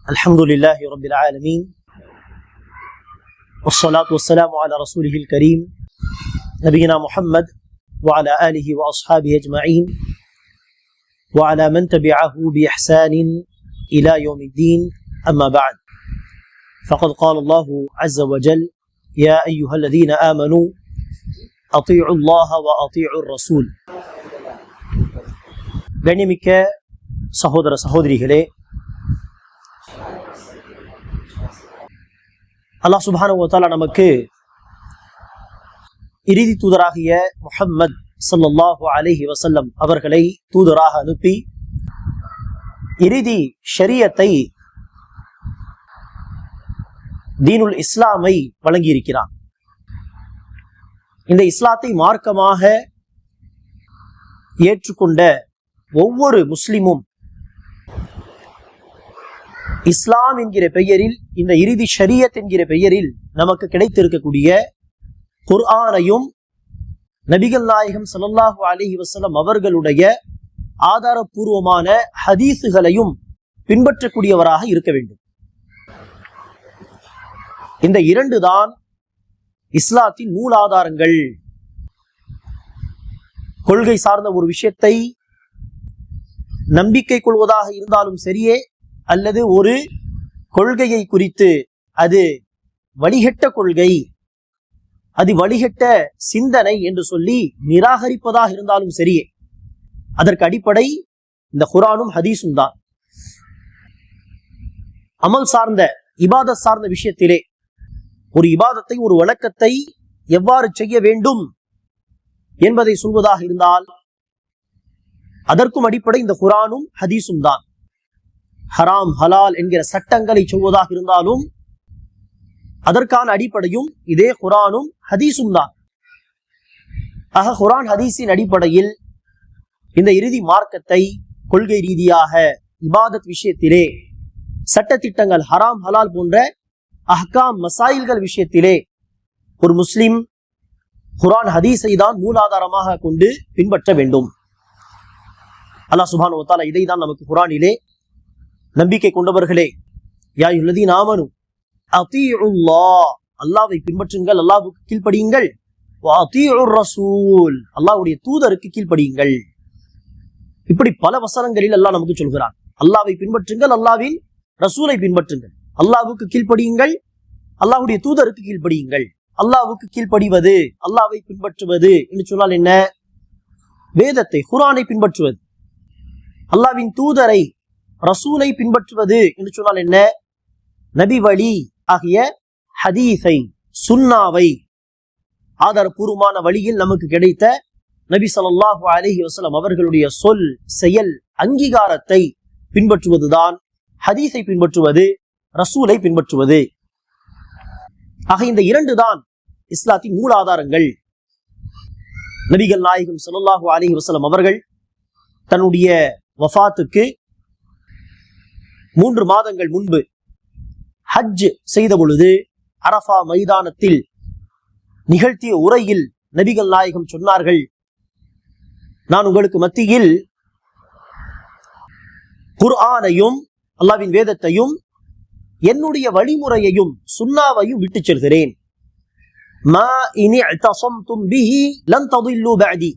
الحمد لله رب العالمين والصلاة والسلام على رسوله الكريم نبينا محمد وعلى آله وأصحابه أجمعين وعلى من تبعه بإحسان إلى يوم الدين أما بعد فقد قال الله عز وجل يا أيها الذين آمنوا أطيعوا الله وأطيعوا الرسول கண்ணியமிக்க சகோதர சகோதரிகளே, அல்லாஹ் சுப்ஹானஹு வ தஆலா நமக்கு இறுதி தூதராகிய முஹம்மது ஸல்லல்லாஹு அலைஹி வஸல்லம் அவர்களை தூதராக அனுப்பி இறுதி ஷரியத்தை தீனுல் இஸ்லாமை வழங்கியிருக்கிறான். இந்த இஸ்லாத்தை மார்க்கமாக ஏற்றுக்கொண்ட ஒவ்வொரு முஸ்லிமும் இஸ்லாம் என்கிற பெயரில், இந்த இறுதி ஷரியத் என்கிற பெயரில் நமக்கு கிடைத்திருக்கக்கூடிய குர்ஆனையும் நபிகள் நாயகம் ஸல்லல்லாஹு அலைஹி வஸல்லம் அவர்களுடைய ஆதாரபூர்வமான ஹதீஸுகளையும் பின்பற்றக்கூடியவராக இருக்க வேண்டும். இந்த இரண்டு தான் இஸ்லாத்தின் மூலாதாரங்கள். கொள்கை சார்ந்த ஒரு விஷயத்தை நம்பிக்கை கொள்வதாக இருந்தாலும் சரியே, அல்லது ஒரு கொள்கையை குறித்து அது வழிகட்ட கொள்கை, அது வழிகட்ட சிந்தனை என்று சொல்லி நிராகரிப்பதாக இருந்தாலும் சரியே, அதற்கு அடிப்படை இந்த குர்ஆனும் ஹதீஸும் தான். அமல் சார்ந்த, இபாதத் சார்ந்த விஷயத்திலே ஒரு இபாதத்தை, ஒரு வணக்கத்தை எவ்வாறு செய்ய வேண்டும் என்பதை சொல்வதாக இருந்தால் அதற்கும் அடிப்படை இந்த குர்ஆனும் ஹதீஸும் தான். ஹராம் ஹலால் என்கிற சட்டங்களை சொல்வதாக இருந்தாலும் அதற்கான அடிப்படையும் இதே குர்ஆனும் ஹதீஸும் தான். ஆக குர்ஆன் ஹதீஸின் அடிப்படையில் இந்த இறுதி மார்க்கத்தை கொள்கை ரீதியாக, இபாதத் விஷயத்திலே, சட்டத்திட்டங்கள், ஹராம் ஹலால் போன்ற அஹ்காம் மசாயில்கள் விஷயத்திலே ஒரு முஸ்லிம் குர்ஆன் ஹதீஸை தான் மூலாதாரமாக கொண்டு பின்பற்ற வேண்டும். அல்லாஹ் சுப்ஹானஹு வ தஆலா இதை தான் நமக்கு குர்ஆனிலே, நம்பிக்கை கொண்டவர்களே, யா அய்யுஹல்லதீன ஆமனு அதீஉல்லாஹ், அல்லாஹ்வை பின்பற்றுங்கள், அல்லாஹ்வுக்கு கீழ்ப்படியுங்கள், வ அதீஉர் ரசூல், அல்லாஹ்வுடைய தூதருக்கு கீழ்ப்படியுங்கள். இப்படி பல வசனங்களில் அல்லாஹ் நமக்கு சொல்கிறான். அல்லாஹ்வை பின்பற்றுங்கள், அல்லாஹ்வின் ரசூலை பின்பற்றுங்கள், அல்லாஹ்வுக்கு கீழ்ப்படியுங்கள், அல்லாஹ்வுடைய தூதருக்கு கீழ்ப்படியுங்கள். அல்லாஹ்வுக்கு கீழ்ப்படிவது, அல்லாஹ்வை பின்பற்றுவது என்று சொன்னால் என்ன? வேதத்தை, குர்ஆனை பின்பற்றுவது. அல்லாஹ்வின் தூதரை, ரசூலை பின்பற்றுவது என்று சொன்னால் என்ன? நபி வழி ஆகிய ஹதீஸை, சுன்னாவை, ஆதாரபூர்வமான வழியில் நமக்கு கிடைத்த நபி ஸல்லல்லாஹு அலைஹி வஸல்லம் அவர்களுடைய சொல், செயல், அங்கீகாரத்தை பின்பற்றுவதுதான் ஹதீஸை பின்பற்றுவது, ரசூலை பின்பற்றுவது. ஆக இந்த இரண்டு தான் இஸ்லாத்தின் மூலாதாரங்கள். நபிகள் நாயகம் ஸல்லல்லாஹு அலைஹி வஸல்லம் அவர்கள் தன்னுடைய வஃபாத்துக்கு 3 மாதங்கள் முன்பு ஹஜ் செய்த பொழுது அரஃபா மைதானத்தில் நிகழ்த்திய உரையில் நபிகள் நாயகம் சொன்னார்கள், நான் உங்களுக்கு மத்தியில் குர்ஆனையும், அல்லாஹ்வின் வேதத்தையும், என்னுடைய வழிமுறையையும் சுன்னாவையும் விட்டு செல்கிறேன். மா இனி அத்தஸம்தும் பிஹி லன் தضلوا بعدي,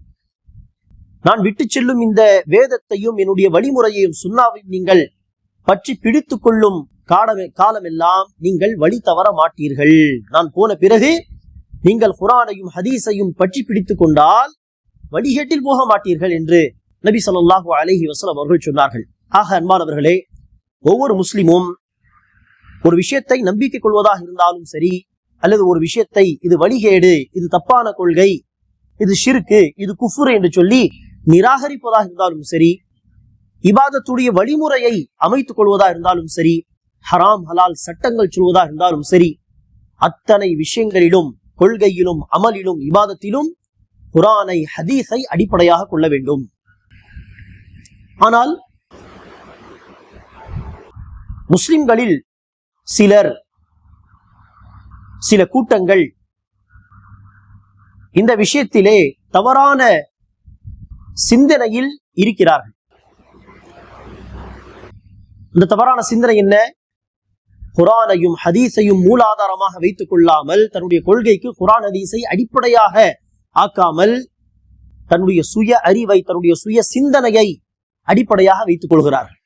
நான் விட்டு செல்லும் இந்த வேதத்தையும் என்னுடைய வழிமுறையையும் சுன்னாவையும் நீங்கள் பற்றி பிடித்துக் கொள்ளும் காலமெல்லாம் நீங்கள் வழி தவற மாட்டீர்கள். நான் போன பிறகு நீங்கள் குர்ஆனையும் ஹதீஸையும் பற்றி பிடித்துக் கொண்டால் வழிகேட்டில் போக மாட்டீர்கள் என்று நபி ஸல்லல்லாஹு அலைஹி வஸல்லம் அவர்கள் சொன்னார்கள். ஆக அன்பானவர்களே, ஒவ்வொரு முஸ்லிமும் ஒரு விஷயத்தை நம்பிக்கை கொள்வதாக இருந்தாலும் சரி, அல்லது ஒரு விஷயத்தை இது வழிகேடு, இது தப்பான கொள்கை, இது ஷிர்கு, இது குஃப்ர் என்று சொல்லி நிராகரிப்பதாக இருந்தாலும் சரி, இபாதத்துடைய வழிமுறையை அமைத்துக் கொள்வதாக இருந்தாலும் சரி, ஹராம் ஹலால் சட்டங்கள் சொல்வதாக இருந்தாலும் சரி, அத்தனை விஷயங்களிலும், கொள்கையிலும், அமலிலும், இபாதத்திலும் குர்ஆனை, ஹதீஸை அடிப்படையாக கொள்ள வேண்டும். ஆனால் முஸ்லிம்களில் சில கூட்டங்கள் இந்த விஷயத்திலே தவறான சிந்தனையில் இருக்கிறார்கள். இந்த தவறான சிந்தனை என்ன? குர்ஆனையும் ஹதீஸையும் மூலாதாரமாக வைத்துக் கொள்ளாமல், தன்னுடைய கொள்கைக்கு குர்ஆன் ஹதீஸை அடிப்படையாக ஆக்காமல், தன்னுடைய சுய அறிவை, தன்னுடைய சுய சிந்தனையை அடிப்படையாக வைத்துக் கொள்கிறார்கள்.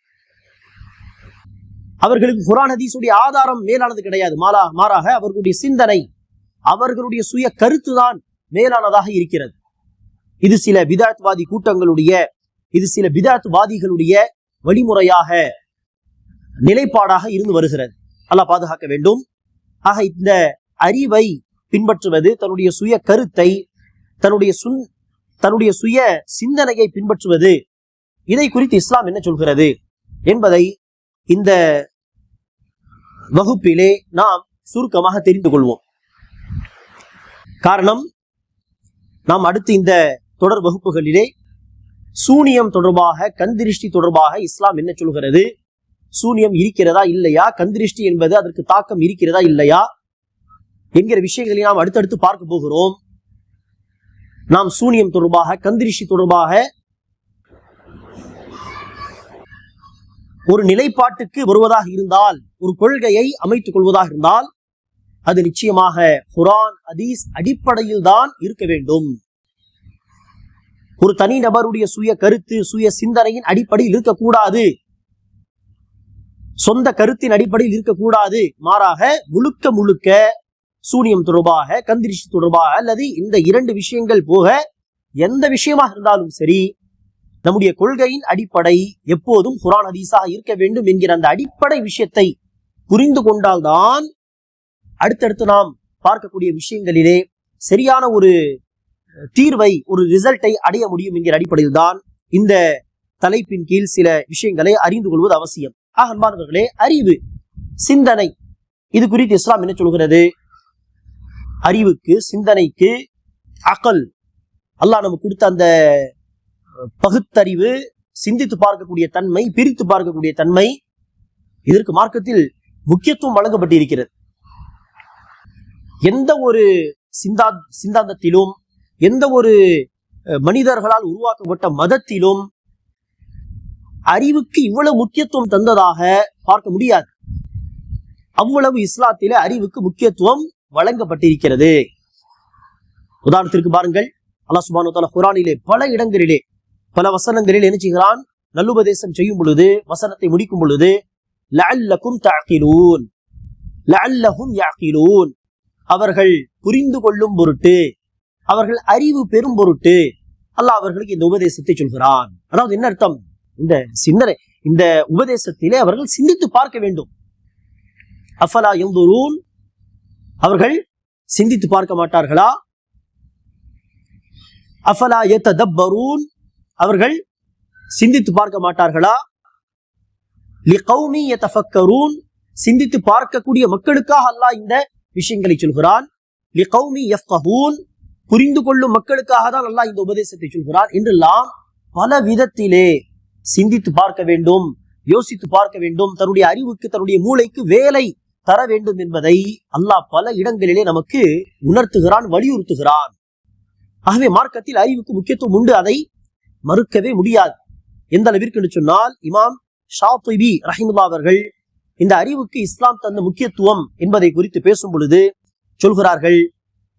அவர்களுக்கு குர்ஆன் ஹதீஸுடைய ஆதாரம் மேலானது கிடையாது. மாறாக அவர்களுடைய சிந்தனை, அவர்களுடைய சுய கருத்துதான் மேலானதாக இருக்கிறது. இது சில பிதஅத்வாதி கூட்டங்களுடைய, இது சில பிதஅத்வாதிகளுடைய வழிமுறையாக, நிலைப்பாடாக இருந்து வருகிறது. அல்லாஹ் பாதுகாக்க வேண்டும். ஆக இந்த அறிவை பின்பற்றுவது, தன்னுடைய சுய கருத்தை, தன்னுடைய சுய சிந்தனையை பின்பற்றுவது, இதை குறித்து இஸ்லாம் என்ன சொல்கிறது என்பதை இந்த வகுப்பிலே நாம் சுருக்கமாக தெரிந்து கொள்வோம். காரணம், நாம் அடுத்து இந்த தொடர் வகுப்புகளிலே சூனியம் தொடர்பாக, கண்திருஷ்டி தொடர்பாக இஸ்லாம் என்ன சொல்கிறது, சூனியம் இருக்கிறதா இல்லையா, கண்திருஷ்டி என்பது அதற்கு தாக்கம் இருக்கிறதா இல்லையா என்கிற விஷயங்களை நாம் அடுத்தடுத்து பார்க்க போகிறோம். நாம் சூனியம் தொடர்பாக, கண்திருஷ்டி தொடர்பாக ஒரு நிலைப்பாட்டுக்கு வருவதாக இருந்தால், ஒரு கொள்கையை அமைத்துக் கொள்வதாக இருந்தால், அது நிச்சயமாக குர்ஆன் ஹதீஸ் அடிப்படையில் தான் இருக்க வேண்டும். ஒரு தனி நபருடைய சுய கருத்து, சுய சிந்தனையின் அடிப்படையில் இருக்கக்கூடாது, சொந்த கருத்தின் அடிப்படையில் இருக்கக்கூடாது. மாறாக முழுக்க முழுக்க சூனியம் தொடர்பாக, கண்திருஷ்டி தொடர்பாக, அல்லது இந்த இரண்டு விஷயங்கள் போக எந்த விஷயமாக இருந்தாலும் சரி, நம்முடைய கொள்கையின் அடிப்படை எப்போதும் குர்ஆன் ஹதீஸாக இருக்க வேண்டும் என்கிற அந்த அடிப்படை விஷயத்தை புரிந்து கொண்டால்தான் அடுத்தடுத்து நாம் பார்க்கக்கூடிய விஷயங்களிலே சரியான ஒரு தீர்வை, ஒரு ரிசல்ட்டை அடைய முடியும் என்கிற அடிப்படையில் தான் இந்த தலைப்பின் கீழ் சில விஷயங்களை அறிந்து கொள்வது அவசியம். அன்பானவர்களே, அறிவு, சிந்தனை, இது குறித்து இஸ்லாம் என்ன சொல்கிறது? அறிவுக்கு, சிந்தனைக்கு அகல், அல்லாஹ் நமக்கு கொடுத்த அந்த பகுத்தறிவு, சிந்தித்து பார்க்கக்கூடிய தன்மை, பிரித்து பார்க்கக்கூடிய தன்மை, இதற்கு மார்க்கத்தில் முக்கியத்துவம் வழங்கப்பட்டிருக்கிறது. எந்த ஒரு சிந்தாந்தத்திலும், எந்த ஒரு மனிதர்களால் உருவாக்கப்பட்ட மதத்திலும் அறிவுக்கு இவ்வளவு முக்கியத்துவம் தந்ததாக பார்க்க முடியாது. அவ்வளவு இஸ்லாத்திலே அறிவுக்கு முக்கியத்துவம் வழங்கப்பட்டிருக்கிறது. உதாரணத்திற்கு பாருங்கள், அல்லாஹ் சுப்ஹானஹு வ தஆலா குர்ஆனிலே பல இடங்களிலே, பல வசனங்களில் என்ன செய்கிறான்? நல்லுபதேசம் செய்யும் பொழுது, வசனத்தை முடிக்கும் பொழுது, லஅல்லகும் தஅகிலூன், லஅல்லஹும் யஅகிலூன், அவர்கள் புரிந்து கொள்ளும் பொருட்டு, அவர்கள் அறிவு பெறும் பொருட்டு அல்லாஹ் அவர்களுக்கு இந்த உபதேசத்தை சொல்கிறான். அதாவது என்ன அர்த்தம்? இந்த சிந்தனை, இந்த உபதேசத்திலே அவர்கள் சிந்தித்து பார்க்க வேண்டும். அஃபலா யன்துரூன், அவர்கள் சிந்தித்து பார்க்க மாட்டார்களா? அஃபலா யததப்பரூன், அவர்கள் சிந்தித்து பார்க்க மாட்டார்களா? லிகௌமி யதஃபக்கரூன், சிந்தித்து பார்க்கக்கூடிய மக்களுக்காக அல்லாஹ் இந்த விஷயங்களை சொல்கிறான். லிகௌமி யஃப்கஹூன், புரிந்து கொள்ளும் மக்களுக்காக தான் அல்லாஹ் இந்த உபதேசத்தை சொல்கிறான். என்றெல்லாம் பல விதத்திலே சிந்தித்து பார்க்க வேண்டும், யோசித்து பார்க்க வேண்டும், தன்னுடைய அறிவுக்கு, தன்னுடைய மூளைக்கு வேலை தர வேண்டும் என்பதை அல்லாஹ் பல இடங்களிலே நமக்கு உணர்த்துகிறான், வலியுறுத்துகிறான். ஆகவே மார்க்கத்தில் அறிவுக்கு முக்கியத்துவம் உண்டு, அதை மறுக்கவே முடியாது. எந்த அளவிற்கு சொன்னால், இமாம் ஷாத்திபி ரஹிமத்துல்லாஹி அவர்கள் இந்த அறிவுக்கு இஸ்லாம் தந்த முக்கியத்துவம் என்பதை குறித்து பேசும் பொழுது சொல்கிறார்கள்,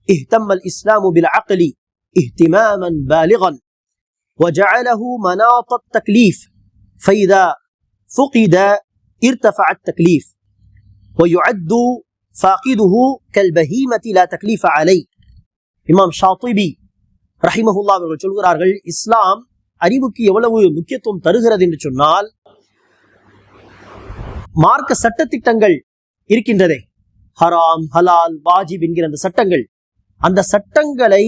இஹ்தம்மல் இஸ்லாமு பில் அக்லி இஹ்திமாமன் பாலிகன் وجعله مناط التكليف فإذا فقد ارتفع التكليف ويعد فاقده كالبهيمة لا تكليف عليه. இமாம் ஷாத்திபி ரஹிமஹுல்லாஹ் அவர்கள் சொல்கிறார்கள், இஸ்லாம் அறிவுக்கு எவ்வளவு முக்கியத்துவம் தருகிறது என்று சொன்னால், மார்க்க சட்டத்திட்டங்கள் இருக்கின்றதே, ஹராம், ஹலால், வாஜிப் என்கிற அந்த சட்டங்கள், அந்த சட்டங்களை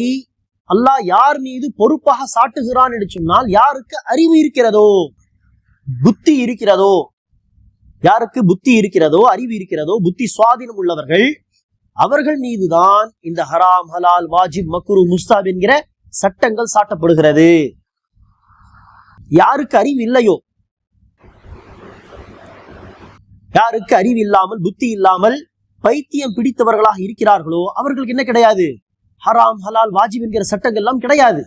அல்லாஹ் யார் மீது பொறுப்பாக சாட்டுகிறான் என்று சொன்னால், யாருக்கு அறிவு இருக்கிறதோ, புத்தி இருக்கிறதோ, யாருக்கு புத்தி இருக்கிறதோ, அறிவு இருக்கிறதோ, புத்தி சுவாதீனம் உள்ளவர்கள், அவர்கள் மீதுதான் இந்த ஹராம், ஹலால், வாஜிப், மக்ரூ, முஸ்தாப் என்கிற சட்டங்கள் சாட்டப்படுகிறது. யாருக்கு அறிவு இல்லையோ, யாருக்கு அறிவு இல்லாமல், புத்தி இல்லாமல் பைத்தியம் பிடித்தவர்களாக இருக்கிறார்களோ, அவர்களுக்கு என்ன கிடையாது? ஹராம், ஹலால், வாஜிப் என்கிற சட்டங்கள் எல்லாம் கிடையாது.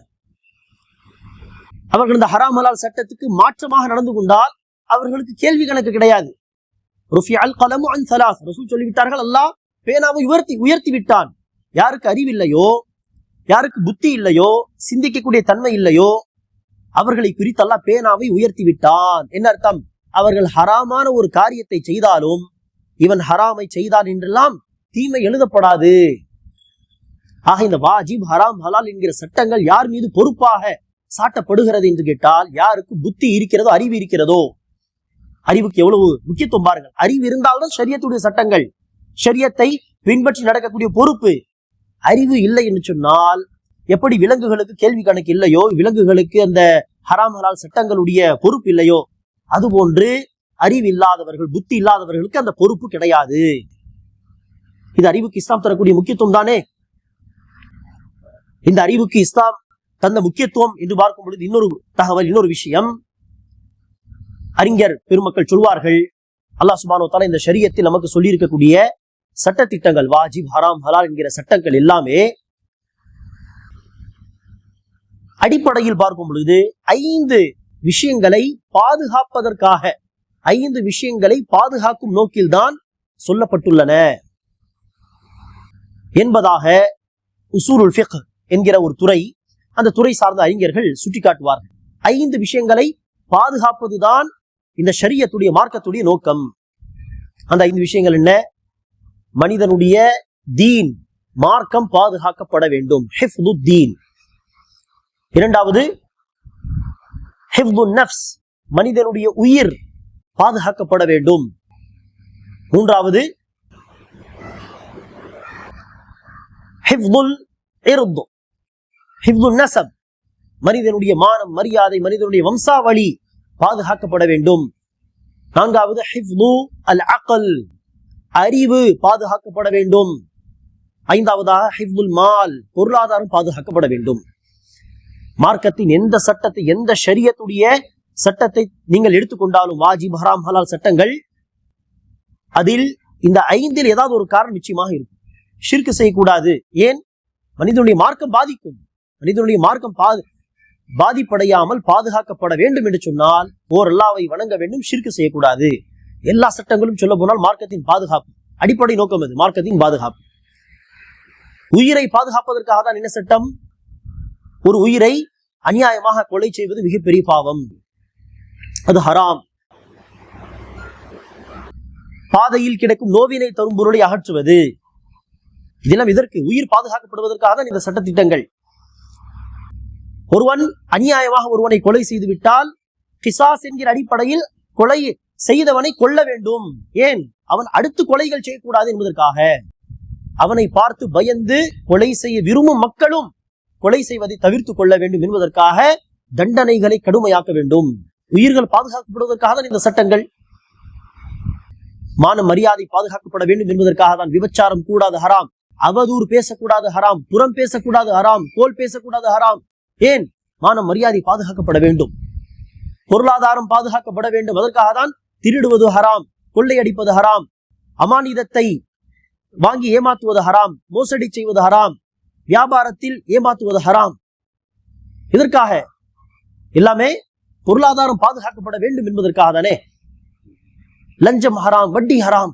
அவர்கள் இந்த ஹராம், ஹலால் சட்டத்துக்கு மாற்றமாக நடந்து கொண்டால் அவர்களுக்கு கேள்வி கணக்கு கிடையாது. ருஃபிஅல் கலமு அன் ஸலாஸ், ரசூல் சொல்லிவிட்டார்கள், அல்லாஹ் பேனாவை உயர்த்தி விட்டான். யாருக்கு அறிவில்லையோ, யாருக்கு புத்தி இல்லையோ, சிந்திக்கக்கூடிய தன்மை இல்லையோ, அவர்களை குறித்து அல்லாஹ் பேனாவை உயர்த்தி விட்டான். என்ன அர்த்தம்? அவர்கள் ஹராமான ஒரு காரியத்தை செய்தாலும் இவன் ஹராமை செய்தான் என்றெல்லாம் தீமை எழுதப்படாது. ஆக இந்த வாஜிப், ஹராம், ஹலால் என்கிற சட்டங்கள் யார் மீது பொறுப்பாக சாட்டப்படுகிறது என்று கேட்டால், யாருக்கு புத்தி இருக்கிறதோ, அறிவு இருக்கிறதோ. அறிவுக்கு எவ்வளவு முக்கியத்துவம் பாருங்கள். அறிவு இருந்தால்தான் ஷரியத்துடைய சட்டங்கள், ஷரியத்தை பின்பற்றி நடக்கக்கூடிய பொறுப்பு. அறிவு இல்லை என்று சொன்னால், எப்படி விலங்குகளுக்கு கேள்வி கணக்கு இல்லையோ, விலங்குகளுக்கு அந்த ஹராம் ஹலால் சட்டங்களுடைய பொறுப்பு இல்லையோ, அதுபோன்று அறிவு இல்லாதவர்கள், புத்தி இல்லாதவர்களுக்கு அந்த பொறுப்பு கிடையாது. இது அறிவுக்கு இஸ்லாம் தரக்கூடிய முக்கியத்துவம் தானே. இந்த அறிவுக்கு இஸ்லாம் தந்த முக்கியத்துவம் என்று பார்க்கும் பொழுது இன்னொரு தகவல், இன்னொரு விஷயம், அறிஞர் பெருமக்கள் சொல்வார்கள், அல்லாஹ் சுப்ஹானஹு வ தஆலா இந்த ஷரியத்தில் நமக்கு சொல்லி இருக்கக்கூடிய சட்டத்திட்டங்கள், வாஜிப், ஹராம், ஹலால் என்கிற சட்டங்கள் எல்லாமே அடிப்படையில் பார்க்கும் பொழுது 5 விஷயங்களை பாதுகாப்பதற்காக, 5 விஷயங்களை பாதுகாக்கும் நோக்கில்தான் சொல்லப்பட்டுள்ளன என்பதாக உசூலுல் ஃபிக்ஹ் என்கிற ஒரு துறை, அந்த துறை சார்ந்த அறிஞர்கள் சுட்டிக்காட்டுவார்கள். 5 விஷயங்களை பாதுகாப்பதுதான் இந்த ஷரியத்துடைய, மார்க்கத்துடைய நோக்கம். அந்த 5 விஷயங்கள் என்ன? மனிதனுடைய தீன், மார்க்கம் பாதுகாக்கப்பட வேண்டும், ஹிஃப்து தீன். இரண்டாவது ஹிஃப்து நஃப்ஸ், மனிதனுடைய உயிர் பாதுகாக்கப்பட வேண்டும். மூன்றாவது ஹிஃப்துல் இர்த், ஹிஃப்துல் நஸப், மனிதனுடைய மானம், மரியாதை, மனிதனுடைய வம்சாவளி பாதுகாக்கப்பட வேண்டும். நான்காவது ஹிஃப்து அல் அக்ல், அறிவு பாதுகாக்கப்பட வேண்டும். ஐந்தாவதாக ஹிஃப்துல் மால், பொருளாதாரம் பாதுகாக்கப்பட வேண்டும். மார்க்கத்தின் எந்த சட்டத்தை, எந்த ஷரியத்துடைய சட்டத்தை நீங்கள் எடுத்துக்கொண்டாலும், வாஜிப், ஹராம், ஹலால் சட்டங்கள், அதில் இந்த 5 ஏதாவது ஒரு காரணம் நிச்சயமாக இருக்கும். ஷிர்க் செய்யக்கூடாது. ஏன்? மனிதனுடைய மார்க்கம் பாதிக்கும். மனிதனுடைய மார்க்கம் பாதிப்படையாமல் பாதுகாக்கப்பட வேண்டும் என்று சொன்னால் ஓர் அல்லாஹ்வை வணங்க வேண்டும், ஷிர்க் செய்யக்கூடாது. எல்லா சட்டங்களும் சொல்ல போனால் மார்க்கத்தின் பாதுகாப்பு, அடிப்படை நோக்கம் அது, மார்க்கத்தின் பாதுகாப்பு. உயிரை பாதுகாப்பதற்காக தான் என்ன சட்டம்? ஒரு உயிரை அநியாயமாக கொலை செய்வது மிகப்பெரிய பாவம், அது ஹராம். பாதையில் கிடக்கும் நோவினை தரும் பொருளை அகற்றுவது, இதெல்லாம் இதற்கு, உயிர் பாதுகாக்கப்படுவதற்காக தான் இந்த சட்டத்திட்டங்கள். ஒருவன் அநியாயமாக ஒருவனை கொலை செய்து விட்டால் கிசாஸ் என்கிற அடிப்படையில் கொலை செய்தவனை கொல்ல வேண்டும். ஏன்? அவன் அடுத்து கொலைகள் செய்யக்கூடாது என்பதற்காக. அவனை பார்த்து பயந்து கொலை செய்ய விரும்பும் மக்களும் கொலை செய்வதை தவிர்த்து கொள்ள வேண்டும் என்பதற்காக தண்டனைகளை கடுமையாக்க வேண்டும். உயிர்கள் பாதுகாக்கப்படுவதற்காக தான் இந்த சட்டங்கள். மான மரியாதை பாதுகாக்கப்பட வேண்டும் என்பதற்காக தான். விபச்சாரம் கூடாது, ஹராம். அவதூறு பேசக்கூடாது, ஹராம். புறம் பேசக்கூடாது, ஹராம். கோல் பேசக்கூடாது, ஹராம். ஏன்? மான மரியாதை பாதுகாக்கப்பட வேண்டும், பொருளாதாரம் பாதுகாக்கப்பட வேண்டும். அதற்காக தான் திருடுவது ஹராம், கொள்ளையடிப்பது ஹராம், அமானிதத்தை வாங்கி ஏமாத்துவது ஹராம், மோசடி செய்வது ஹராம், வியாபாரத்தில் ஏமாத்துவது ஹராம். இதற்காக எல்லாமே பொருளாதாரம் பாதுகாக்கப்பட வேண்டும் என்பதற்காக தானே. லஞ்சம் ஹராம், வட்டி ஹராம்.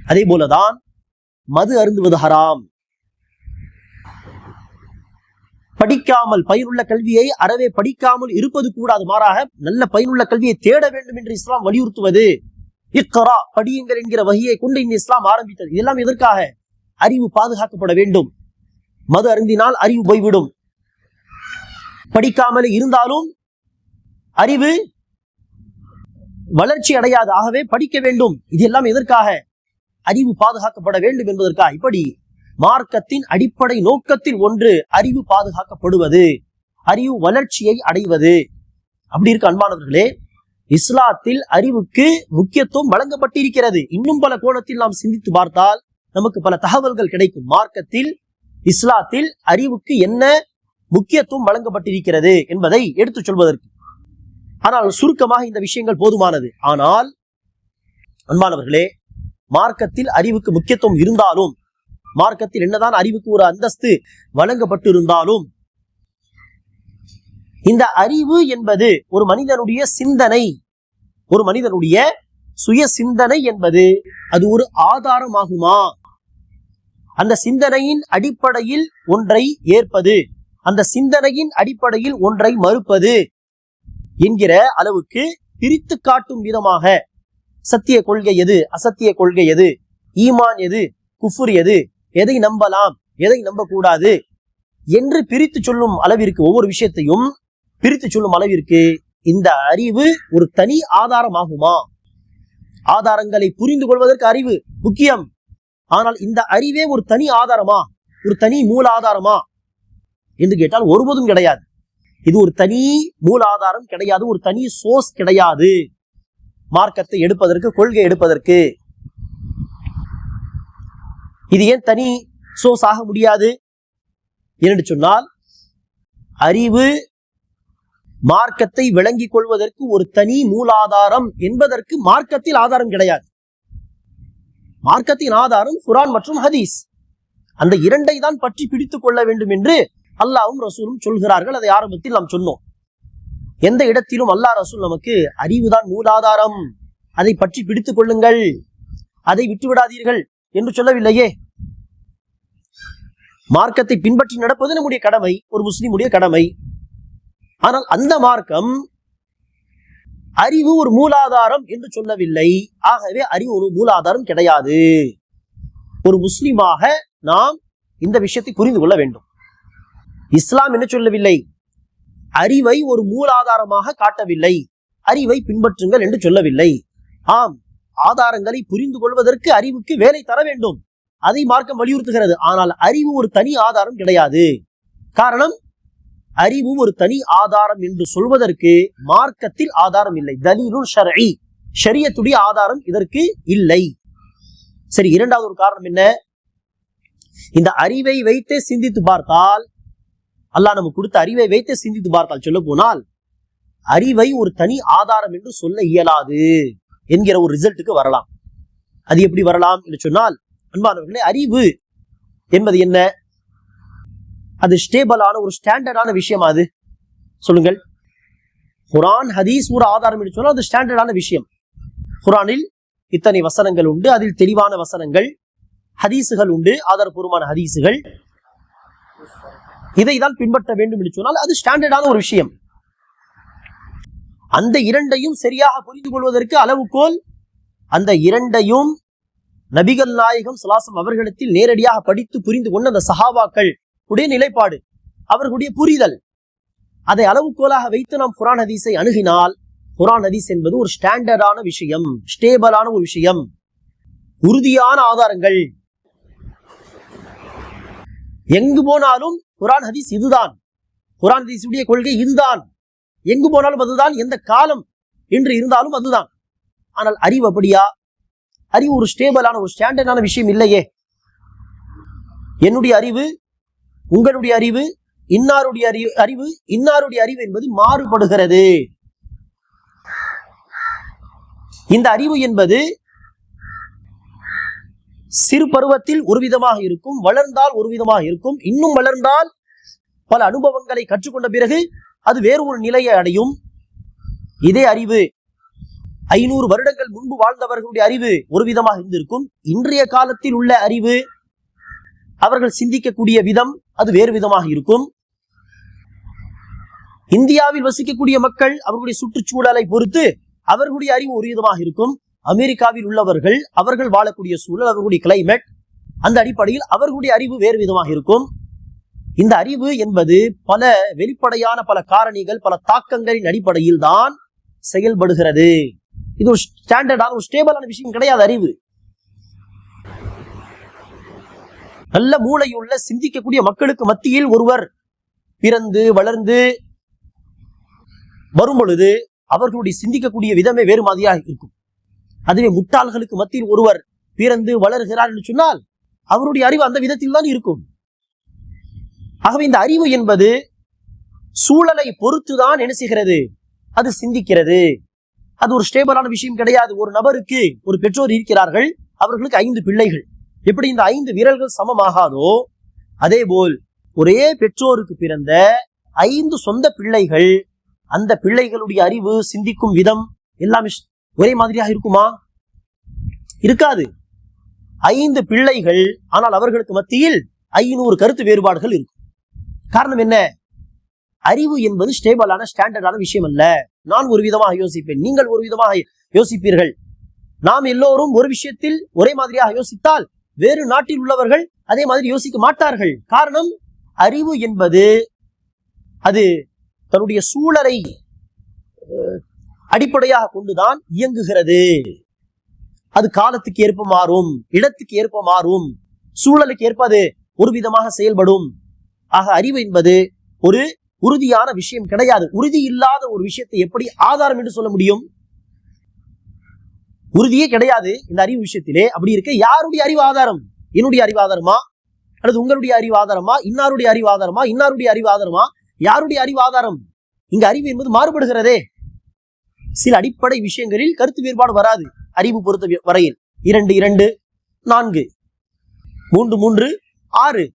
அதே போலதான் மது அருந்துவது ஹராம். படிக்காமல் பயனுள்ள கல்வியை அறவே படிக்காமல் இருப்பது கூடாது, மாறாக நல்ல பயனுள்ள கல்வியை தேட வேண்டும் என்று இஸ்லாம் வலியுறுத்துவது. இக்ரா, படியுங்கள் என்கிற வகையை கொண்டு இந்த இஸ்லாம் ஆரம்பித்தது. இதெல்லாம் எதற்காக? அறிவு பாதுகாக்கப்பட வேண்டும். மது அருந்தினால் அறிவு போய்விடும். படிக்காமல் இருந்தாலும் அறிவு வளர்ச்சி அடையாது. ஆகவே படிக்க வேண்டும். இது எல்லாம் எதற்காக? அறிவு பாதுகாக்கப்பட வேண்டும் என்பதற்காக. இப்படி மார்க்கத்தின் அடிப்படை நோக்கத்தில் ஒன்று அறிவு பாதுகாக்கப்படுவது, அறிவு வளர்ச்சியை அடைவது. அப்படி இருக்க அன்பானவர்களே, இஸ்லாத்தில் அறிவுக்கு முக்கியத்துவம் வழங்கப்பட்டிருக்கிறது. இன்னும் பல கோணத்தில் நாம் சிந்தித்து பார்த்தால் நமக்கு பல தகவல்கள் கிடைக்கும். மார்க்கத்தில், இஸ்லாத்தில் அறிவுக்கு என்ன முக்கியத்துவம் வழங்கப்பட்டிருக்கிறது என்பதை எடுத்துச் சொல்வதற்கு. ஆனால் சுருக்கமாக இந்த விஷயங்கள் போதுமானது. ஆனால் அன்பானவர்களே, மார்க்கத்தில் அறிவுக்கு முக்கியத்துவம் இருந்தாலும், மார்க்கத்தில் என்னதான் அறிவுக்கு ஒரு அந்தஸ்து வழங்கப்பட்டிருந்தாலும், இந்த அறிவு என்பது ஒரு மனிதனுடைய சிந்தனை, ஒரு மனிதனுடைய சுய சிந்தனை என்பது அது ஒரு ஆதாரமாகுமா? அந்த சிந்தனையின் அடிப்படையில் ஒன்றை ஏற்பது, அந்த சிந்தனையின் அடிப்படையில் ஒன்றை மறுப்பது என்கிற அளவுக்கு பிரித்து காட்டும் விதமாக சத்திய கொள்கை எது, அசத்திய கொள்கை எது, ஈமான் எது, குஃபுர் எது, எதை நம்பலாம், எதை நம்பக்கூடாது என்று பிரித்து சொல்லும் அளவிற்கு, ஒவ்வொரு விஷயத்தையும் பிரித்து சொல்லும் அளவிற்கு இந்த அறிவு ஒரு தனி ஆதாரமாகுமா? ஆதாரங்களை புரிந்து கொள்வதற்கு அறிவு முக்கியம். ஆனால் இந்த அறிவே ஒரு தனி ஆதாரமா, ஒரு தனி மூல ஆதாரமா என்று கேட்டால் ஒருபோதும் கிடையாது. இது ஒரு தனி மூல ஆதாரம் கிடையாது, ஒரு தனி சோர்ஸ் கிடையாது. மார்க்கத்தை எடுப்பதற்கு, கொள்கை எடுப்பதற்கு இது ஏன் தனி சோர்ஸ் ஆக முடியாது என்று சொன்னால், அறிவு மார்க்கத்தை விளங்கிக் கொள்வதற்கு ஒரு தனி மூலாதாரம் என்பதற்கு மார்க்கத்தில் ஆதாரம் கிடையாது. மார்க்கத்தின் ஆதாரம் குர்ஆன் மற்றும் ஹதீஸ். அந்த இரண்டை தான் பற்றி பிடித்துக் கொள்ள வேண்டும் என்று அல்லாஹ்வும் ரசூலும் சொல்கிறார்கள். அதை ஆரம்பத்தில் நாம் சொன்னோம். எந்த இடத்திலும் அல்லாஹ் ரசூல் நமக்கு அறிவுதான் மூலாதாரம், அதை பற்றி பிடித்துக் கொள்ளுங்கள், அதை விட்டுவிடாதீர்கள் என்று சொல்லவில்லையே. மார்க்கத்தை பின்பற்றி நடப்பது நம்முடைய கடமை, ஒரு முஸ்லிமுடைய கடமை. ஆனால் அந்த மார்க்கம் அறிவு ஒரு மூலாதாரம் என்று சொல்லவில்லை. ஆகவே அறிவு ஒரு மூலாதாரம் கிடையாது. ஒரு முஸ்லிமாக நாம் இந்த விஷயத்தை புரிந்து கொள்ள வேண்டும். இஸ்லாம் என்ன சொல்லவில்லை? அறிவை ஒரு மூலாதாரமாக காட்டவில்லை, அறிவை பின்பற்றுங்கள் என்று சொல்லவில்லை. ஆம், ஆதாரங்களை புரிந்து கொள்வதற்கு அறிவுக்கு வேலை தர வேண்டும், அதை மார்க்கம் வலியுறுத்துகிறது. ஆனால் அறிவு ஒரு தனி ஆதாரம் கிடையாது. காரணம், அறிவு ஒரு தனி ஆதாரம் என்று சொல்வதற்கு மார்க்கத்தில் ஆதாரம் இல்லை. தலீலுன் ஷர்ஈ, ஷரியத்துடைய ஆதாரம் இதற்கு இல்லை. சரி, இரண்டாவது ஒரு காரணம் என்ன? இந்த அறிவை வைத்தே சிந்தித்து பார்த்தால், அல்லாஹ் நமக்கு கொடுத்த அறிவை வைத்தே சிந்தித்து பார்த்தால், சொல்ல போனால் அறிவை ஒரு தனி ஆதாரம் என்று சொல்ல இயலாது என்கிற ஒரு ரிசல்ட்டுக்கு வரலாம். அது எப்படி வரலாம் என்று சொன்னால், அன்பானவர்களே, அறிவு என்பது என்ன? அது ஸ்டேபிளான ஒரு ஸ்டாண்டர்டான விஷயம். அது சொல்லுங்கள், குர்ஆன் ஹதீஸ் ஒரு ஆதாரம் என்று சொன்னால் அது ஸ்டாண்டர்டான விஷயம். குர்ஆனில் இத்தனை வசனங்கள் உண்டு, அதில் தெளிவான வசனங்கள், ஹதீஸுகள் உண்டு, ஆதாரபூர்வமான ஹதீஸுகள், இதை தான் பின்பற்ற வேண்டும் என்று சொன்னால் அது ஸ்டாண்டர்டான ஒரு விஷயம். அந்த இரண்டையும் சரியாக புரிந்து கொள்வதற்கு அளவுகோல், அந்த இரண்டையும் நபிகள் நாயகம் ஸல்லல்லாஹு அலைஹி வஸல்லம் அவர்களிடத்தில் நேரடியாக படித்து புரிந்து கொண்ட அந்த சஹாபாக்கள் உடைய நிலைப்பாடு, அவர்களுடைய புரிதல், அதை அளவுகோலாக வைத்து நாம் குர்ஆன் ஹதீஸை அணுகினால், குர்ஆன் ஹதீஸ் என்பது ஒரு ஸ்டாண்டர்டான விஷயம், ஸ்டேபிளான ஒரு விஷயம், உறுதியான ஆதாரங்கள். எங்கு போனாலும் குர்ஆன் ஹதீஸ் இதுதான், குர்ஆன் ஹதீஸுடைய கொள்கை இதுதான், எங்கு போனாலும் அதுதான், எந்த காலம் என்று இருந்தாலும் அதுதான். ஆனால் அறிவு அப்படியா? அறிவு ஒரு ஸ்டேபிளான ஒரு ஸ்டாண்டர்டான விஷயம் இல்லையே. என்னுடைய அறிவு, உங்களுடைய அறிவு, இன்னாருடைய அறிவு, இன்னாருடைய அறிவு என்பது மாறுபடுகிறது. இந்த அறிவு என்பது சிறு பருவத்தில் ஒரு விதமாக இருக்கும், வளர்ந்தால் ஒரு விதமாக இருக்கும், இன்னும் வளர்ந்தால் பல அனுபவங்களை கற்றுக்கொண்ட பிறகு அது வேறு ஒரு நிலையை அடையும். இதே அறிவு 500 வருடங்கள் முன்பு வாழ்ந்தவர்களுடைய அறிவு ஒரு விதமாக இருந்திருக்கும். இன்றைய காலத்தில் உள்ள அறிவு, அவர்கள் சிந்திக்கக்கூடிய விதம் அது வேறு விதமாக இருக்கும். இந்தியாவில் வசிக்கக்கூடிய மக்கள் அவர்களுடைய சுற்றுச்சூழலை பொறுத்து அவர்களுடைய அறிவு ஒரு விதமாக இருக்கும். அமெரிக்காவில் உள்ளவர்கள், அவர்கள் வாழக்கூடிய சூழல், அவர்களுடைய கிளைமேட், அந்த அடிப்படையில் அவர்களுடைய அறிவு வேறு விதமாக இருக்கும். இந்த அறிவு என்பது பல வெளிப்படையான பல காரணிகள், பல தாக்கங்களின் அடிப்படையில் தான் செயல்படுகிறது. இது ஒரு ஸ்டாண்டர்டான ஒரு ஸ்டேபிளான விஷயம் கிடையாது. அறிவு நல்ல மூளையுள்ள சிந்திக்கக்கூடிய மக்களுக்கு மத்தியில் ஒருவர் பிறந்து வளர்ந்து வரும் பொழுது அவர்களுடைய சிந்திக்கக்கூடிய விதமே வேறு மாதிரியாக இருக்கும். அதுவே முட்டாள்களுக்கு மத்தியில் ஒருவர் பிறந்து வளர்கிறார் என்று சொன்னால் அவருடைய அறிவு அந்த விதத்தில் தான் இருக்கும். ஆகவே இந்த அறிவு என்பது சூழலை பொறுத்துதான் என்ன செய்கிறது? அது சிந்திக்கிறது. அது ஒரு ஸ்டேபிளான விஷயம் கிடையாது. ஒரு நபருக்கு ஒரு பெற்றோர் இருக்கிறார்கள், அவர்களுக்கு 5 பிள்ளைகள். எப்படி இந்த 5 விரல்கள் சமமாகாதோ அதே போல் ஒரே பெற்றோருக்கு பிறந்த 5 சொந்த பிள்ளைகள், அந்த பிள்ளைகளுடைய அறிவு, சிந்திக்கும் விதம் எல்லாமே ஒரே மாதிரியாக இருக்குமா? இருக்காது. 5 பிள்ளைகள், ஆனால் அவர்களுக்கு மத்தியில் 500 கருத்து வேறுபாடுகள் இருக்கும். காரணம் என்ன? அறிவு என்பது ஸ்டேபிளான ஸ்டாண்டர்டான விஷயம் அல்ல. நான் ஒரு விதமாக யோசிப்பேன், நீங்கள் ஒரு விதமாக யோசிப்பீர்கள். நாம் எல்லோரும் ஒரு விஷயத்தில் ஒரே மாதிரியாக யோசித்தால் வேறு நாட்டில் உள்ளவர்கள் அதே மாதிரி யோசிக்க மாட்டார்கள். காரணம், அறிவு என்பது அது தன்னுடைய சூழலை அடிப்படையாக கொண்டுதான் இயங்குகிறது. அது காலத்துக்கு ஏற்ப மாறும், இடத்துக்கு ஏற்ப மாறும், சூழலுக்கு ஏற்ப அது ஒரு விதமாக செயல்படும். ஆக அறிவு என்பது ஒரு உறுதியான விஷயம் கிடையாது. உறுதி இல்லாத ஒரு விஷயத்தை எப்படி ஆதாரம் என்று சொல்ல முடியும்? உறுதியே கிடையாது இந்த அறிவு விஷயத்திலே. அப்படி இருக்க யாருடைய அறிவு ஆதாரம்? என்னுடைய அறிவு ஆதாரமா, அல்லது உங்களுடைய அறிவு ஆதாரமா, இன்னாருடைய அறிவு ஆதாரமா, இன்னாருடைய அறிவு ஆதாரமா, யாருடைய அறிவு ஆதாரம்? இங்க அறிவு என்பது மாறுபடுகிறதே. சில அடிப்படை விஷயங்களில் கருத்து வேறுபாடு வராது அறிவு பொறுத்த வரையில். 2 2 4 3 3 6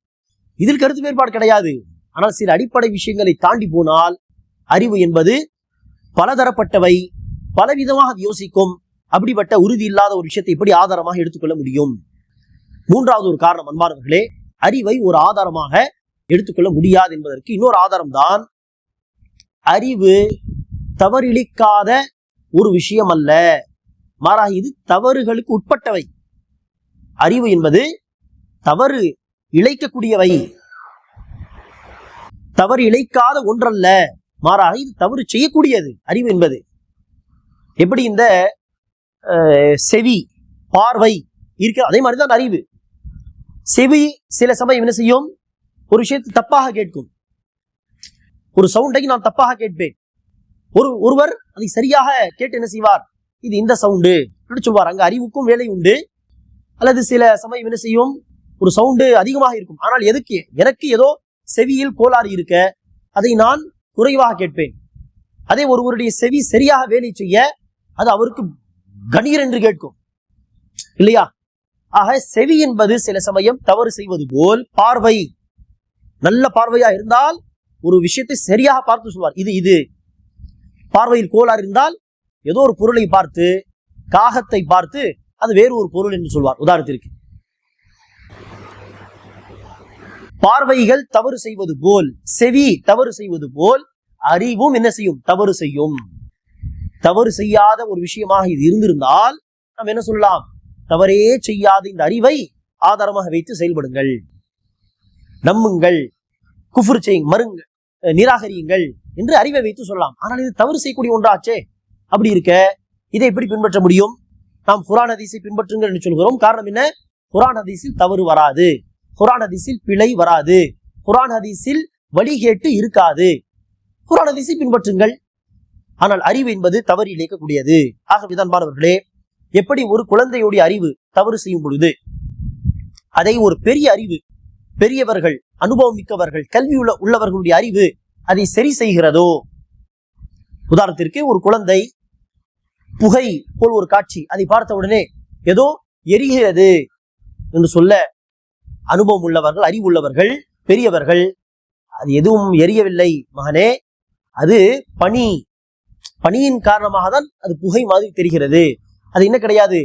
இதில் கருத்து வேறுபாடு கிடையாது. ஆனால் சில அடிப்படை விஷயங்களை தாண்டி போனால் அறிவு என்பது பலதரப்பட்டவை, பலவிதமாக யோசிக்கும். அப்படிப்பட்ட உறுதி இல்லாத ஒரு விஷயத்தை எப்படி ஆதாரமாக எடுத்துக்கொள்ள முடியும்? 3வது ஒரு காரணம் அன்பானவர்களே, அறிவை ஒரு ஆதாரமாக எடுத்துக்கொள்ள முடியாது என்பதற்கு இன்னொரு ஆதாரம் தான், அறிவு தவறிழைக்காத ஒரு விஷயம் அல்ல, மாறாக இது தவறுகளுக்கு உட்பட்டவை. அறிவு என்பது தவறு இழைக்கக்கூடியவை, தவறு இழைக்காத ஒன்றல்ல, மாறாக இது தவறு செய்யக்கூடியது. அறிவு என்பது எப்படி இந்த செவி, பார்வை இருக்க, அதே மாதிரிதான் அறிவு. செவி சில சமயம் என்ன செய்யும்? ஒரு விஷயத்தை தப்பாக கேட்கும். ஒரு சவுண்டை நான் தப்பாக கேட்பேன், ஒருவர் அதை சரியாக கேட்டு என்ன செய்வார்? இது இந்த சவுண்டு சொல்வார். அங்க அறிவுக்கும் வேலை உண்டு. அல்லது சில சமயம் என்ன செய்யும்? ஒரு சவுண்டு அதிகமாக இருக்கும், ஆனால் எதுக்கு? எனக்கு ஏதோ செவியில் கோளாறு இருக்க, அதை நான் குறைவாக கேட்பேன். அதே ஒருவருடைய செவி சரியாக வேலை செய்ய அது அவருக்கு கணீர் என்று கேட்கும், இல்லையா? ஆக செவி என்பது சில சமயம் தவறு செய்வது போல், பார்வை நல்ல பார்வையா இருந்தால் ஒரு விஷயத்தை சரியாக பார்த்து சொல்வார். இது பார்வையில் கோளாறு இருந்தால் ஏதோ ஒரு பொருளை பார்த்து, காகத்தை பார்த்து அது வேறு ஒரு பொருள் என்று சொல்வார். உதாரணத்திற்கு, பார்வைகள் தவறு செய்வது போல், செவி தவறு செய்வது போல் அறிவும் என்ன செய்யும்? தவறு செய்யும். தவறு செய்யாத ஒரு விஷயமாக இது இருந்திருந்தால் நாம் என்ன சொல்லலாம்? தவறே செய்யாத இந்த அறிவை ஆதாரமாக வைத்து செயல்படுங்கள், நம்புங்கள், குஃப்ர் செய்யுங்கள், மறுங்கள், நிராகரியுங்கள் என்று அறிவை வைத்து சொல்லலாம். ஆனால் இது தவறு செய்யக்கூடிய ஒன்றாச்சே. அப்படி இருக்க இதை எப்படி பின்பற்ற முடியும்? நாம் குர்ஆன் ஹதீஸை பின்பற்றுங்கள் என்று சொல்கிறோம். காரணம் என்ன? குர்ஆன் ஹதீஸில் தவறு வராது, குர்ஆன் ஹதீஸில் பிழை வராது, குர்ஆன் ஹதீஸில் வழிகேட்டு இருக்காது. குர்ஆன் ஹதீஸை பின்பற்றுங்கள். ஆனால் அறிவு என்பது தவறு இழைக்கக்கூடியது. ஆகவே அன்பானவர்களே, எப்படி ஒரு குழந்தையுடைய அறிவு தவறு செய்யும் பொழுது அதை ஒரு பெரிய அறிவு, பெரியவர்கள், அனுபவம் மிக்கவர்கள், கல்வி உள்ளவர்களுடைய அறிவு அதை சரி செய்கிறதோ, உதாரணத்திற்கு ஒரு குழந்தை புகை போல் ஒரு காட்சி, அதை பார்த்த உடனே ஏதோ எரிகிறது என்று சொல்ல அனுபவம் உள்ளவர்கள், அறிவு உள்ளவர்கள், பெரியவர்கள், அது எதுவும் எரியவில்லை மகனே, அது பனியின் காரணமாக தான் அது புகை மாதிரி தெரிகிறது, அது என்ன கிடையாது,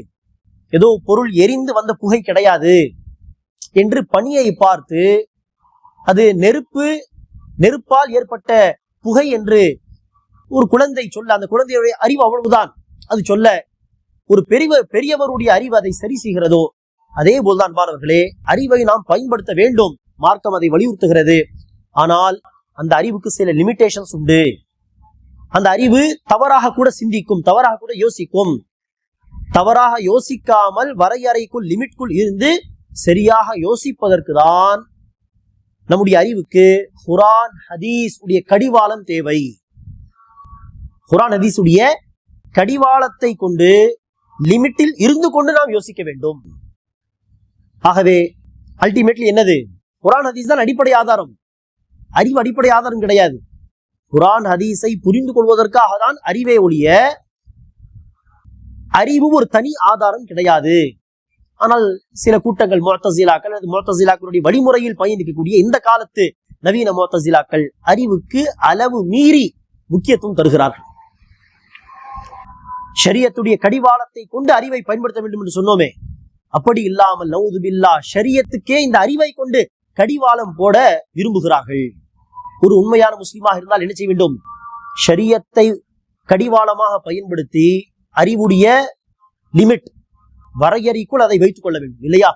ஏதோ பொருள் எரிந்து வந்த புகை கிடையாது என்று பனியை பார்த்து அது நெருப்பால் ஏற்பட்ட புகை என்று ஒரு குழந்தை சொல்ல, அந்த குழந்தையுடைய அறிவு அவ்வளவுதான். அது சொல்ல ஒரு பெரியவருடைய அறிவு அதை சரி செய்கிறதோ, அதே போல்தான் மாணவர்களே, அறிவை நாம் பயன்படுத்த வேண்டும். மார்க்கம் அதை வலியுறுத்துகிறது. ஆனால் அந்த அறிவுக்கு சில லிமிடேஷன்ஸ் உண்டு. அந்த அறிவு தவறாக கூட சிந்திக்கும், தவறாக கூட யோசிக்கும். தவறாக யோசிக்காமல் வரையறைக்குள், லிமிட்குள் இருந்து சரியாக யோசிப்பதற்கு தான் நம்முடைய அறிவுக்கு குர்ஆன் ஹதீஸ் உடைய கடிவாளம் தேவை. குர்ஆன் ஹதீஸ் உடைய கடிவாளத்தை கொண்டு, லிமிட்டில் இருந்து கொண்டு நாம் யோசிக்க வேண்டும். ஆகவே அல்டிமேட்லி என்னது? குர்ஆன் ஹதீஸ் தான் அடிப்படை ஆதாரம். அறிவு அடிப்படை ஆதாரம் கிடையாது. குர்ஆன் ஹதீஸை புரிந்து கொள்வதற்காக தான் அறிவே ஒழிய அறிவு ஒரு தனி ஆதாரம் கிடையாது. ஆனால் சில கூட்டங்கள் முஅ்தஸிலாக்கள் அல்லது முஅ்தஸிலாக்களுடைய வழிமுறையில் பயணிக்கக்கூடிய இந்த காலத்து நவீன முஅ்தஸிலாக்கள் அறிவுக்கு அளவு மீறி முக்கியத்துவம் தருகிறார்கள். ஷரியத்துடைய கடிவாளத்தை கொண்டு அறிவை பயன்படுத்த வேண்டும் என்று சொன்னோமே, அப்படி இல்லாமல் நவுது பில்லா ஷரியத்துக்கே இந்த அறிவை கொண்டு கடிவாளம் போட விரும்புகிறார்கள். ஒரு உண்மையான முஸ்லிமாக இருந்தால் என்ன செய்ய வேண்டும்? ஷரியத்தை கடிவாளமாக பயன்படுத்தி அறிவுடைய லிமிட் வரையறைக்குள் அதை வைத்துக் கொள்ள வேண்டும், இல்லையா?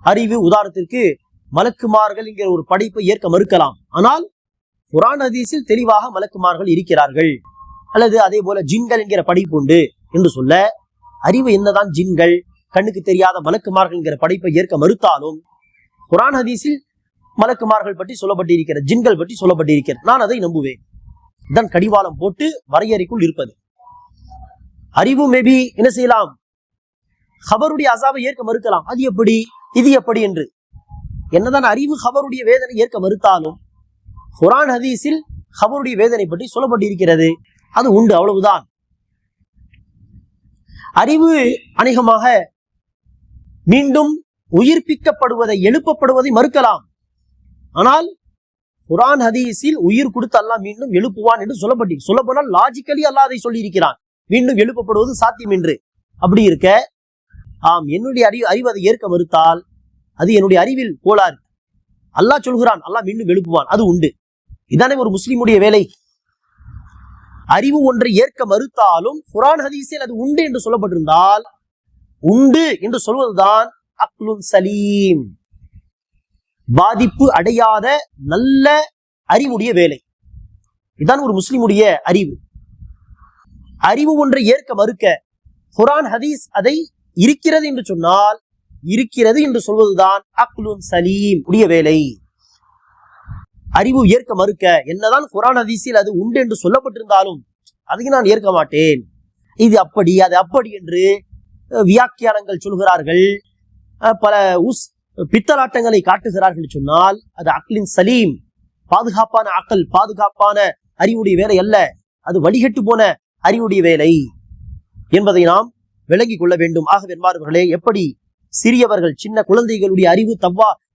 அறிவு, உதாரணத்திற்கு மலக்குமார்கள் என்கிற ஒரு படைப்பை ஏற்க மறுக்கலாம், ஆனால் குர்ஆன் ஹதீஸில் தெளிவாக மலக்குமார்கள் இருக்கிறார்கள். அல்லது அதே போல ஜின்கள் என்கிற படைப்பு உண்டு என்று சொல்ல, அறிவு என்னதான் ஜின்கள், கண்ணுக்கு தெரியாத மலக்குமார்கள் என்கிற படைப்பை ஏற்க மறுத்தாலும் குர்ஆன் ஹதீஸில் மலக்குமார்கள் பற்றி சொல்லப்பட்டிருக்கிறது, ஜின்கள் பற்றி சொல்லப்பட்டிருக்கிறது, நான் அதை நம்புவேன். இதன் கடிவாளம் போட்டு வரையறைக்குள் இருப்பது. அறிவு மேபி என்ன செய்யலாம், ஹபருடைய அசாபை ஏற்க மறுக்கலாம், அது எப்படி இது எப்படி என்று. என்னதான் அறிவு ஹபருடைய வேதனை ஏற்க மறுத்தாலும் குர்ஆன் ஹதீஸில் ஹபருடைய வேதனை பற்றி சொல்லப்பட்டிருக்கிறது, அது உண்டு, அவ்வளவுதான். அறிவு அநேகமாக மீண்டும் உயிர்ப்பிக்கப்படுவதை, எழுப்பப்படுவதை மறுக்கலாம், ஆனால் குர்ஆன் ஹதீஸில் உயிர் கொடுத்து அல்லாஹ் மீண்டும் எழுப்புவான் என்று சொல்லப்போனால் லாஜிக்கலி அல்லாஹ் அதை சொல்லி இருக்கிறான், மீண்டும் எழுப்பப்படுவது சாத்தியம் என்று. அப்படி இருக்க என்னுடைய அறிவு அதை ஏற்க மறுத்தால் அது என்னுடைய அறிவில் கோளாறு. அல்லாஹ் சொல்கிறான் அல்லாஹ் மீண்டும் எழுப்புவான், அது உண்டு. இதானே ஒரு முஸ்லிமுடைய வேலை. அறிவு ஒன்றை ஏற்க மறுத்தாலும் குர்ஆன் ஹதீஸில் அது உண்டு என்று சொல்லப்பட்டிருந்தால், உண்டு என்று சொல்வதுதான் அக்லுன் சலீம், பாதிப்பு அடையாத நல்ல அறிவுடைய வேலை. இதுதான் ஒரு முஸ்லிமுடைய அறிவு. அறிவு ஒன்றை ஏற்க மறுக்க குர்ஆன் ஹதீஸ் அதை இருக்கிறது என்று சொன்னால், இருக்கிறது என்று சொல்வதுதான் அக்லுன் சலீம் உடைய வேலை. அறிவு ஏற்க மறுக்க, என்னதான் குர்ஆன் ஹதீஸில் அது உண்டு என்று சொல்லப்பட்டிருந்தாலும் அதையும் நான் ஏற்க மாட்டேன், இது அப்படி அது அப்படி என்று வியாக்கியானங்கள் சொல்கிறார்கள், பல பித்தலாட்டங்களை காட்டுகிறார்கள் சொன்னால் அது அக்லின் சலீம், பாதுகாப்பான அக்கல், பாதுகாப்பான அறிவுடைய வேலை அல்ல, அது வழிகட்டு போன அறிவுடைய வேலை என்பதை நாம் விளங்கிக் கொள்ள வேண்டும். ஆகவே என்பார்களே, எப்படி சிறியவர்கள் சின்ன குழந்தைகளுடைய அறிவு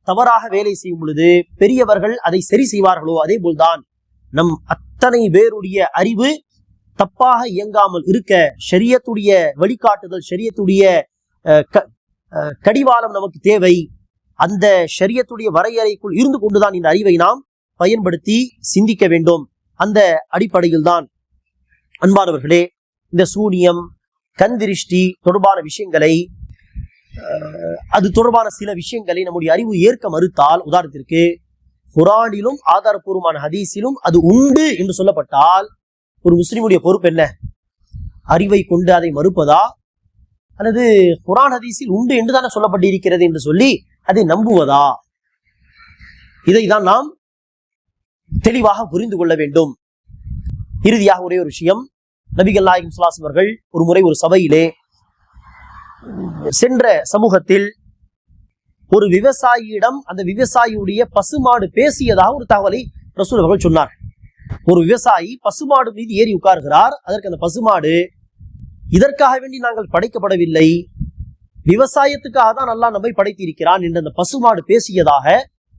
தவறாக வேலை செய்யும் பொழுது பெரியவர்கள் அதை சரி செய்வார்களோ, அதே போல்தான் நம் அத்தனை பேருடைய அறிவு தப்பாக இயங்காமல் இருக்க ஷரியத்துடைய வழிகாட்டுதல், ஷரியத்துடைய கடிவாளம் நமக்கு தேவை. அந்த ஷரியத்துடைய வரையறைக்குள் இருந்து கொண்டுதான் இந்த அறிவை நாம் பயன்படுத்தி சிந்திக்க வேண்டும். அந்த அடிப்படையில் தான் அன்பானவர்களே, இந்த சூனியம், கண் திருஷ்டி தொடர்பான விஷயங்களை, அது தொடர்பான சில விஷயங்களை நம்முடைய அறிவு ஏற்க மறுத்தால், உதாரணத்திற்கு குர்ஆனிலும் ஆதாரபூர்வமான ஹதீஸிலும் அது உண்டு என்று சொல்லப்பட்டால், ஒரு முஸ்லிமுடைய பொறுப்பு என்ன? அறிவை கொண்டு அதை மறுப்பதா, அல்லது குர்ஆன் ஹதீஸில் உண்டு என்று தானே சொல்லப்பட்டிருக்கிறது என்று சொல்லி அதை நம்புவதா? இதைதான் நாம் தெளிவாக புரிந்து கொள்ள வேண்டும். இறுதியாக ஒரே ஒரு விஷயம், நபிகள் நாயகம் ஸல்லல்லாஹு அலைஹி வஸல்லம் அவர்கள் ஒரு முறை ஒரு சபையிலே, சென்ற சமூகத்தில் ஒரு விவசாயியிடம் அந்த விவசாயியுடைய பசுமாடு பேசியதாக ஒரு தகவலை ரசூல் அவர்கள் சொன்னார். ஒரு விவசாயி பசுமாடு மீது ஏறி உட்கார்கிறார். அதற்கு அந்த பசுமாடு, இதற்காக வேண்டி நாங்கள் படைக்கப்படவில்லை, விவசாயத்துக்காக தான் அல்லாஹ் நம்மை படைத்திருக்கிறான் என்று அந்த பசுமாடு பேசியதாக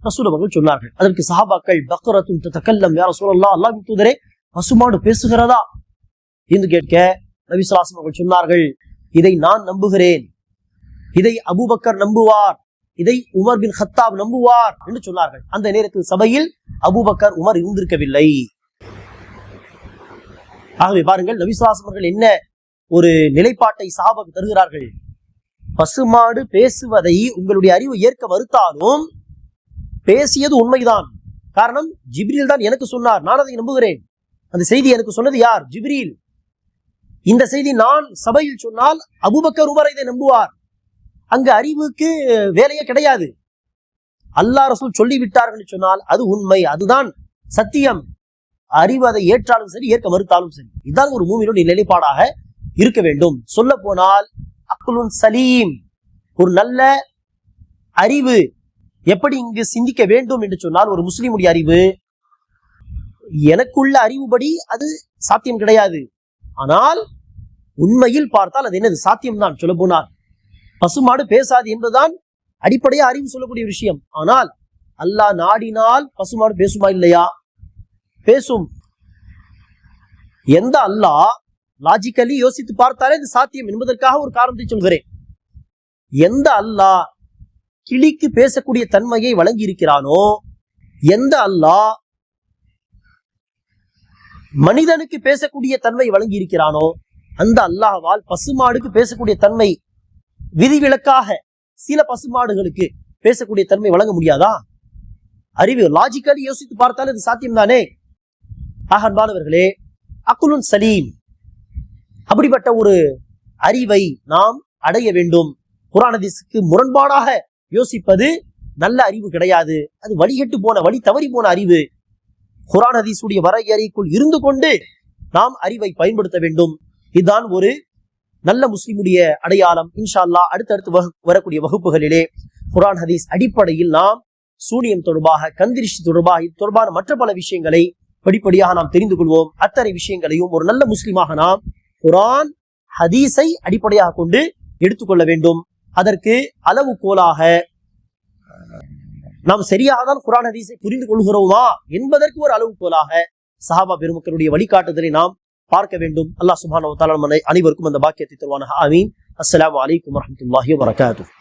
ரசூல் அவர்கள் சொன்னார்கள். அதற்கு சஹாபாக்கள், பக்ரத்துன் ததகல்லம் யா ரசூலல்லாஹ், அல்லாஹ்வின் தூதரே பசுமாடு பேசுகிறதா என்று கேட்க நபி ஸல்லல்லாஹு அலைஹி வஸல்லம் அவர்கள் சொன்னார்கள், இதை நான் நம்புகிறேன், இதை அபூபக்கர் நம்புவார், இதை உமர் பின் கத்தாப் நம்புவார் என்று சொன்னார்கள். அந்த நேரத்தில் சபையில் அபூபக்கர், உமர் இருந்திருக்கவில்லை. ஆகவே பாருங்கள், நபி ஸல்லல்லாஹு அலைஹி வஸல்லம் அவர்கள் என்ன ஒரு நிலைப்பாட்டை சஹாபாக்கு தருகிறார்கள். பசுமாடு பேசுவதை உங்களுடைய அறிவு ஏற்க மறுத்தாலும் பேசியது உண்மைதான். காரணம், ஜிப்ரீல் தான் எனக்கு சொன்னார், நான் அதை நம்புகிறேன். அந்த செய்தி எனக்கு சொன்னது யார்? ஜிப்ரீல். இந்த செய்தி நான் சபையில் சொன்னால் அபூபக்கர், உமர் இதை நம்புவார். அங்கு அறிவுக்கு வேலையே கிடையாது. அல்லாஹ் ரசூல் சொல்லிவிட்டார்கள் சொன்னால் அது உண்மை, அதுதான் சத்தியம். அறிவு அதை ஏற்றாலும் சரி, ஏற்க மறுத்தாலும் சரி, இதுதான் ஒரு மூமினுடைய நிலைப்பாடாக இருக்க வேண்டும். சொல்ல போனால் அக்லுன் சலீம், ஒரு நல்ல அறிவு. எப்படி இங்கு சிந்திக்க வேண்டும் என்று சொன்னால், ஒரு முஸ்லிமுடைய அறிவு, எனக்குள்ள அறிவுபடி அது சாத்தியம் கிடையாது, ஆனால் உண்மையில் பார்த்தால் அது என்னது? சாத்தியம்தான். சொல்ல போனால் பசுமாடு பேசாது என்பதுதான் அடிப்படையா அறிவு சொல்லக்கூடிய விஷயம். ஆனால் அல்லாஹ் நாடினால் பசுமாடு பேசுமா இல்லையா? பேசும். எந்த அல்லாஹ் லாஜிக்கலி யோசித்து பார்த்தாலே இது சாத்தியம் என்பதற்காக ஒரு காரணத்தை சொல்கிறேன். எந்த அல்லாஹ் கிளிக்கு பேசக்கூடிய தன்மையை வழங்கி இருக்கிறானோ, எந்த அல்லாஹ் மனிதனுக்கு பேசக்கூடிய தன்மை வழங்கி இருக்கிறானோ, அந்த அல்லாஹ்வால் பசுமாடுக்கு பேசக்கூடிய தன்மை விதிவிலக்காக சில பசுமாடுகளுக்கு பேசக்கூடிய தன்மை வழங்க முடியாதா? அறிவு லாஜிக்கலி யோசித்து பார்த்தாலும் இது சாத்தியம் தானே. அன்பானவர்களே, அக்குலுன் சலீம், அப்படிப்பட்ட ஒரு அறிவை நாம் அடைய வேண்டும். குர்ஆன் ஹதீஸுக்கு முரண்பாடாக யோசிப்பது நல்ல அறிவு கிடையாது. அது வழிகட்டு போன, வழி தவறி போன அறிவு. குர்ஆன் ஹதீஸுடைய வரையறைக்குள் இருந்து கொண்டு நாம் அறிவை பயன்படுத்த வேண்டும். இதுதான் ஒரு நல்ல முஸ்லிமுடைய அடையாளம். இன்ஷா அல்லாஹ் அடுத்தடுத்து வரக்கூடிய வகுப்புகளிலே குர்ஆன் ஹதீஸ் அடிப்படையில் நாம் சூனியம் தொடர்பாக, கந்திரிஷ்டி தொடர்பாக, இது தொடர்பான மற்ற பல விஷயங்களை படிப்படியாக நாம் தெரிந்து கொள்வோம். அத்தனை விஷயங்களையும் ஒரு நல்ல முஸ்லிமாக நாம் குர்ஆன் ஹதீஸை அடிப்படையாக கொண்டு எடுத்துக்கொள்ள வேண்டும். அதற்கு அளவுகோலாக நாம் சரியாக தான் குர்ஆன் ஹதீஸை புரிந்து கொள்கிறோமா என்பதற்கு ஒரு அளவுகோலாக சஹாபா பெருமக்களுடைய வழிகாட்டுதலை நாம் பார்க்க வேண்டும். அல்லாஹ் சுப்ஹானஹு வ தஆலா அனைவருக்கும் அந்த பாக்கியத்தை தருவானாக. ஆமீன். அஸ்ஸலாமு அலைக்கும் வரஹ்மத்துல்லாஹி வபரகாத்துஹு.